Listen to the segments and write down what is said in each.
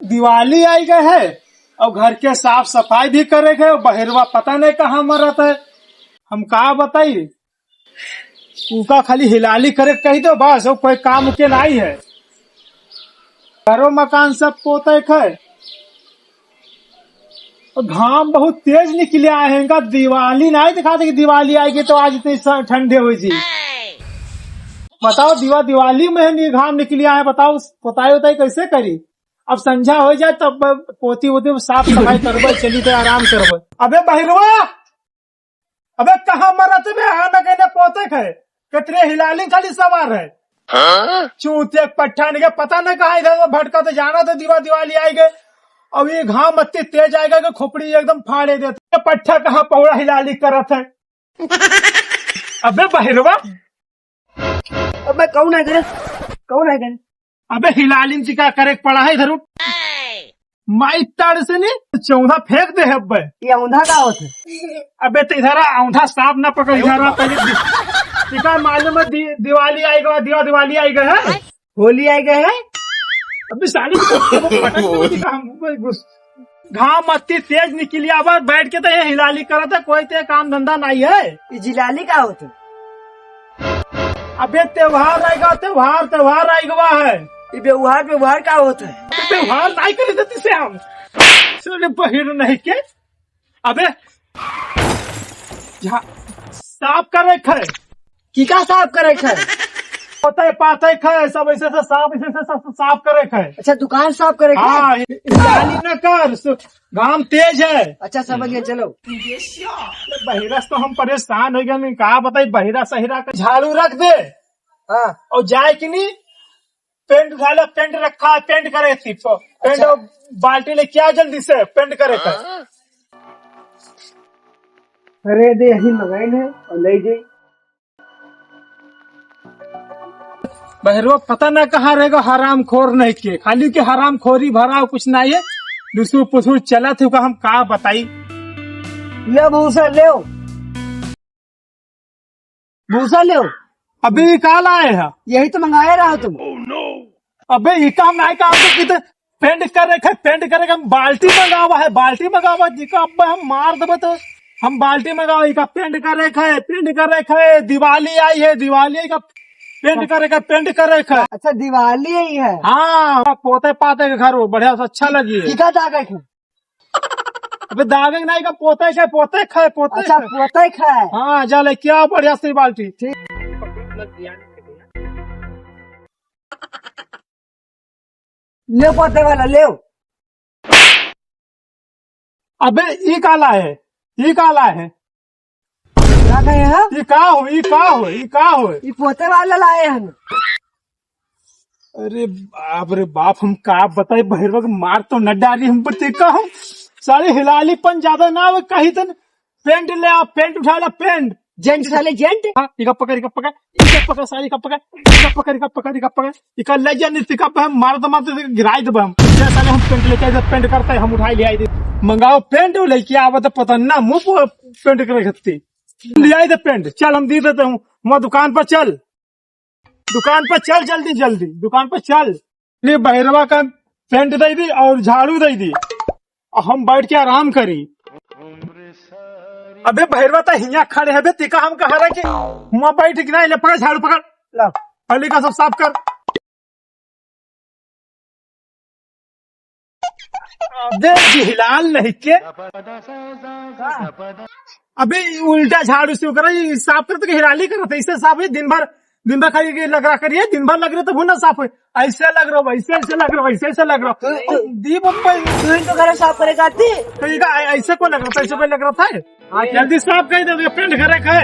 दिवाली आई गए है और घर के साफ सफाई भी करे गए। बहिरवा पता नहीं कहाँ मरत है। हम कहा बताई उनका खाली हिलाली करे कही दो बस, और कोई काम के नहीं है। घरों मकान सब पोते है और घाम बहुत तेज निकले आए हैं। इनका दिवाली नहीं दिखाते कि दिवाली आएगी तो आज इतनी ठंडे हुई थी। बताओ दिवाली में ही घाम निकले आए। बताओ पोताई उताई कैसे करी। अब संझा हो जाए तब पोती वोती साफ सफाई करबे, चली तो आराम करबे। अबे बहिरवा, अबे कहाँ मरत बे? आना कहने पोते है कितने हिलाली खाली सवार है। चूते पट्टा नहीं पता नहीं कहा इधर भटका तो जाना तो दिवाली आई गए। अब ये घाम इतनी तेज आएगा कि खोपड़ी एकदम फाड़े देते। पट्टा कहाँ पौड़ा हिलाली करत है। अबे बहिरवा, अबे कौन है करे, कौन है करे? अबे हिलालिन से क्या करे पड़ा है इधर। माई ताड़ से नहीं चौधा फेंक दे है। ये औंधा का होता है? अबे तो इधर औंधा सांप न पकड़। इधर पहले मालूम है दिवाली आई गए, दिवाली आई गए है, होली आई गए है। अबे साली घाम अति तेज निकली। अब बैठ के तो ये हिलाली करत है, कोई तो काम धंधा नहीं है। ये जिलाली का होता है? अबे त्योहार आएगा, त्योहार आएगा है। ये व्यवहार का होता है? त्योहार नहीं करे देती से हम बहिर नहीं के। अबे साफ करे खे की का साफ करे खे? पोते पाते खे सब ऐसे से साफ करे खे। अच्छा दुकान साफ करे खे? हाँ न कर, घाम तेज है। अच्छा समझ गए, चलो। बहिरा तो हम परेशान हो गए। कहा बताई बहिरा सहिरा का झाड़ू रख दे। हाँ और जाए कि नहीं पेंट उठा लो, पेंट रखा है पेंट करे थी तो पेंट। अच्छा। बाल्टी ले क्या जल्दी से पेंट करे था। अरे दे यही मंगाए ने और ले जाए। बहरो पता न कहाँ रहेगा। हराम खोर नहीं किए, खाली के हराम खोरी भरा कुछ नहीं है। दूसरू पुसरू चला थे हम कहा बताई। ले भूसा ले, भूसा ले। अभी कहा लाए है? यही तो मंगाया रहा तुम। अबे ये काम नहीं कहा पेंट कर रखे, पेंट करे बाल्टी मंगावा है, बाल्टी मंगावा जी का। अब हम मार दबे तो हम बाल्टी मंगावा पेंट कर रखे, पेंट कर रखे। दिवाली आई है, दिवाली का पेंट कर रखा, पेंट कर रखा। अच्छा दिवाली ही है? हाँ पोते पाते के घर बढ़िया से अच्छा लगी है। का दाग है? अबे दागे नहीं का पोते खाए, पोते खाए, पोते। अच्छा पोते खाए। हाँ चले क्या बढ़िया सी बाल्टी। ठीक ले पोते वाला ले। अबे ये काला है, ये काला है। क्या कहे हैं? ये का हो, ये का हो, ये का हो? ये पोते वाला लाए हैं। अरे बाप रे बाप, हम का बताए बहिरवा मार तो न डाली। हम बते का हम सारे हिलालीपन ज्यादा ना हो कहीं तो पेंट ले आ, पेंट उठा ला, पेंट जेंट साले जेंट। हाँ इका पकड़, इका पकड़, इका पकड़ सारी, इका पकड़, इका पकड़, इका पकड़, इका पकड़, इका ले जा नहीं इका पे हम मारते गिराई दे हम। जैसा हम पेंट लेके पेंट करते हम उठाई ले आई मंगाओ पेंट लेके आवा तो पता ना मुंह पेंट करे खत्ती ले आई दे पेंट। चल हम दे देते हूँ, मैं दुकान पर चल, दुकान पर चल, जल्दी जल्दी दुकान पर चल। ले बहिरवा का पेंट दे दी और झाड़ू दे दी और हम बैठ के आराम करी। अबे बहिरवा तो हिया खड़े है तिका हम कह रहे कि वहाँ बैठ के नहीं। ले पकड़ झाड़ू पकड़, ला पहले का सब साफ कर। अबे हिलाल नहीं के, अबे उल्टा झाड़ू से कर साफ कर तो हिलाली करते। इससे साफ है दिन भर खाली लग रहा करिए, दिन भर लग रहे तो ना साफ है। ऐसे लग रहा, वैसे ऐसे लग रहा, वैसे ऐसे लग रहा। दी बम्बई तो घर साफ करेगा आती तो ऐसे को लग रहा था, ऐसे कोई लग रहा था। हाँ जल्दी साफ कर दे, पेंट घर है।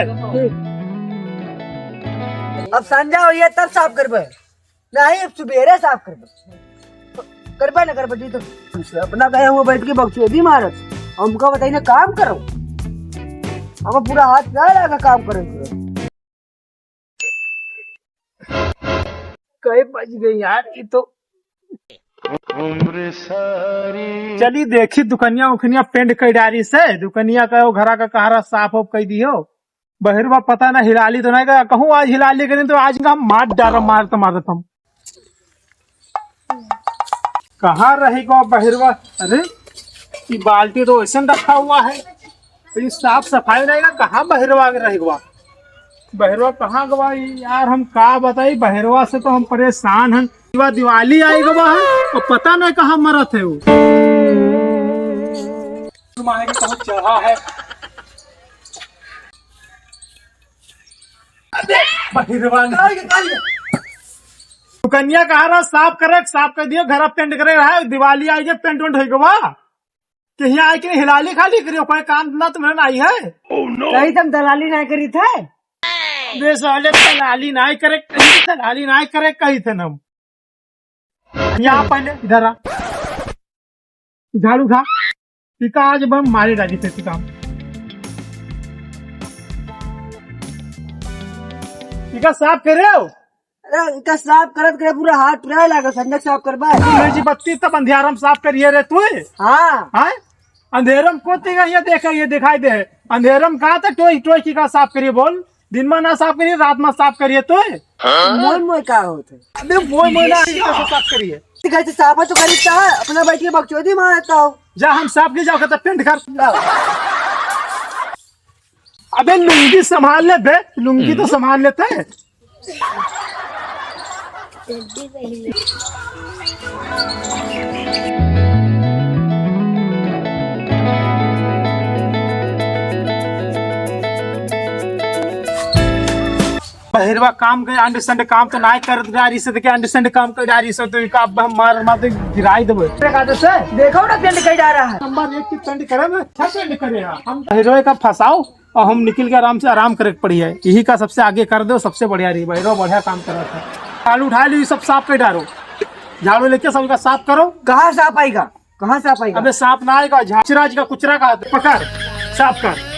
अब संजा हो ये तब साफ करबे नहीं, अब सुबेरे साफ करबे ना करबे। दी तो अपना गए हुए बैठ के बकचोदी मारत हमको बताइए ना काम करो। हम पूरा हाथ ना लगा काम करो। कई बज गई यार ये तो। चली देखी दुकनिया उखनिया पेंट कई डारी से, दुकनिया का घरा का कहारा साफ ऑफ कई दियो। बहिरवा पता ना हिलाली तो नहीं कहूँ आज हिलाली करें तो आज का हम मार डारा मारता हम। कहाँ रहेगा बहिरवा? अरे ये बाल्टी तो ऐसा रखा हुआ है, ये साफ सफाई रहेगा, कहाँ बहिरवा रहेगा? बहिरवा कहाँ गवा यार? हम का बताई, बहिरवा से तो हम परेशान हैं। दिवाली आई गवा है और पता नहीं कहाँ मरत है वो। तुम्हारे कहाँ चढ़ा है? बहिरवा कन्या कहा रहा साफ कर दियो, घर पेंट करे रहा है, दिवाली आई है पेंट वेंट हो गवा कि यहाँ आई कि हिलाली खाली करियो, कोई काम धंधा तुम्हें आई है? कहीं तुम दलाली नहीं करी थे? देश वाले दलाली नहीं करे, कहीं दलाली नहीं करे, कहीं थे हम। यहाँ पहले इधर आ, झाड़ू खा, टीका आज बम मारे डाली थे काम। टीका साफ करे हो? अरे इनका साफ करत करे पूरा हाथ टुरा लागे, संजक साफ करबा। जी बत्ती तब अंधेरा में साफ करिए रे तू। हाँ हाँ अंधेरम को ये देखा, ये दिखाई दे अंधेरम कहा था टोई टोई की का साफ करिए बोल, दिन में ना साफ करिए रात में साफ करिए तो मोय मोय का होते? अबे मोय मोय ना कैसे साफ करिए? कैसे साफ तो करीता है, अपना बैठ के बकचोदी मारता हो। जा हम साफ नहीं जाओ कहता पेंट कर। अबे लुंगी संभाल ले बे, लुंगी तो संभाल लेते है। बहिरवा काम के अंडरस्टैंड काम तो नहीं करत गाड़ी से, के अंडरस्टैंड काम कर गाड़ी से तो का हम मार मार दे गिराई देबे। देखो ना पेंट कहीं जा रहा है। नंबर 1 की पेंट करे में अच्छा पेंट करे हम बहिरवा का फंसाओ और हम निकल के आराम करे पड़ी है, यही का सबसे आगे कर दो, सबसे बढ़िया रही। बहिरवा बढ़िया काम कर रहा था, झाड़ू उठा ली सब साफ कर डालो, झाड़ू लेके सबका साफ करो। कहाँ साफ आएगा? कहाँ साफ आएगा? अबे साफ ना आएगा, झाचराज का कुचरा का पकड़ साफ कर।